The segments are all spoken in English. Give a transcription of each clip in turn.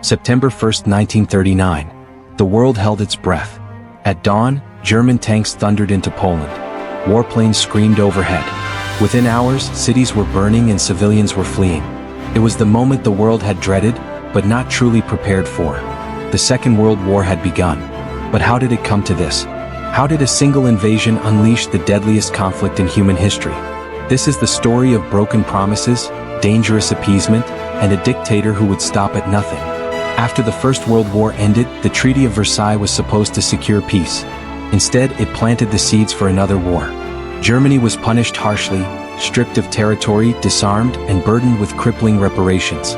September 1, 1939. The world held its breath. At dawn, German tanks thundered into Poland. Warplanes screamed overhead. Within hours, cities were burning and civilians were fleeing. It was the moment the world had dreaded, but not truly prepared for. The Second World War had begun. But how did it come to this? How did a single invasion unleash the deadliest conflict in human history? This is the story of broken promises, dangerous appeasement, and a dictator who would stop at nothing. After the First World War ended, the Treaty of Versailles was supposed to secure peace. Instead, it planted the seeds for another war. Germany was punished harshly, stripped of territory, disarmed, and burdened with crippling reparations.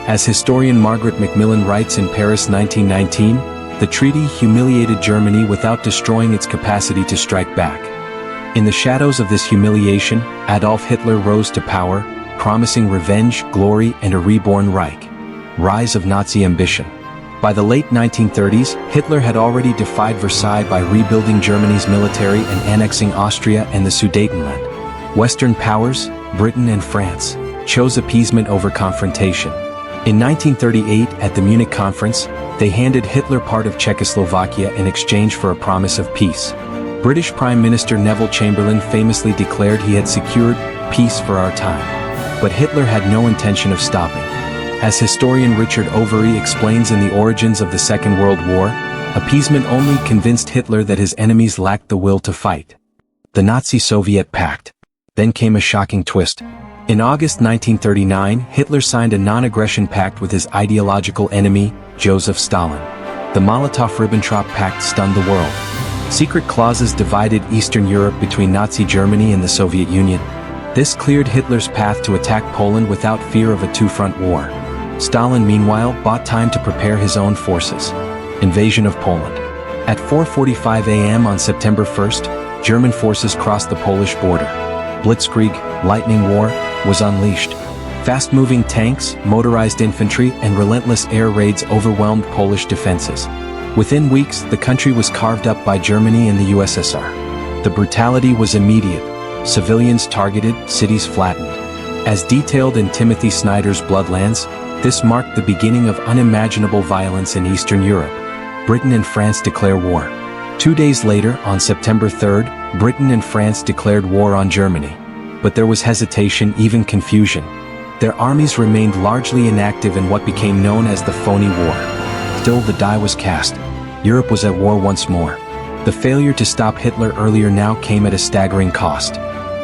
As historian Margaret Macmillan writes in Paris 1919, the treaty humiliated Germany without destroying its capacity to strike back. In the shadows of this humiliation, Adolf Hitler rose to power, promising revenge, glory, and a reborn Reich. Rise of Nazi ambition. By the late 1930s, Hitler had already defied Versailles by rebuilding Germany's military and annexing Austria and the Sudetenland. Western powers, Britain and France, chose appeasement over confrontation. In 1938, at the Munich Conference, they handed Hitler part of Czechoslovakia in exchange for a promise of peace. British Prime Minister Neville Chamberlain famously declared he had secured peace for our time. But Hitler had no intention of stopping. As historian Richard Overy explains in The Origins of the Second World War, appeasement only convinced Hitler that his enemies lacked the will to fight. The Nazi-Soviet pact. Then came a shocking twist. In August 1939, Hitler signed a non-aggression pact with his ideological enemy, Joseph Stalin. The Molotov-Ribbentrop Pact stunned the world. Secret clauses divided Eastern Europe between Nazi Germany and the Soviet Union. This cleared Hitler's path to attack Poland without fear of a two-front war. Stalin, meanwhile, bought time to prepare his own forces. Invasion of Poland. At 4:45 a.m. on September 1st, German forces crossed the Polish border. Blitzkrieg, lightning war, was unleashed. Fast-moving tanks, motorized infantry, and relentless air raids overwhelmed Polish defenses. Within weeks, the country was carved up by Germany and the USSR. The brutality was immediate. Civilians targeted, cities flattened. As detailed in Timothy Snyder's Bloodlands, this marked the beginning of unimaginable violence in Eastern Europe. Britain and France declare war. 2 days later, on September 3rd, Britain and France declared war on Germany. But there was hesitation, even confusion. Their armies remained largely inactive in what became known as the Phony War. Still, the die was cast. Europe was at war once more. The failure to stop Hitler earlier now came at a staggering cost.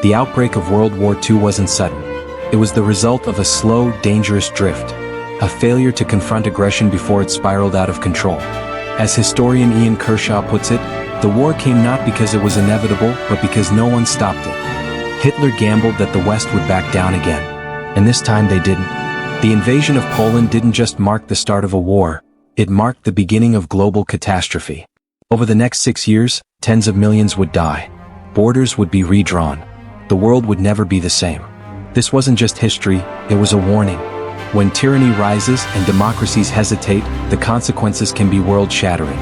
The outbreak of World War II wasn't sudden. It was the result of a slow, dangerous drift. A failure to confront aggression before it spiraled out of control. As historian Ian Kershaw puts it, the war came not because it was inevitable, but because no one stopped it. Hitler gambled that the West would back down again. And this time they didn't. The invasion of Poland didn't just mark the start of a war, it marked the beginning of global catastrophe. Over the next 6 years, tens of millions would die. Borders would be redrawn. The world would never be the same. This wasn't just history, it was a warning. When tyranny rises and democracies hesitate, the consequences can be world-shattering.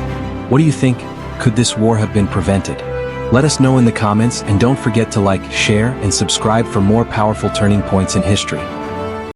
What do you think? Could this war have been prevented? Let us know in the comments, and don't forget to like, share, and subscribe for more powerful turning points in history.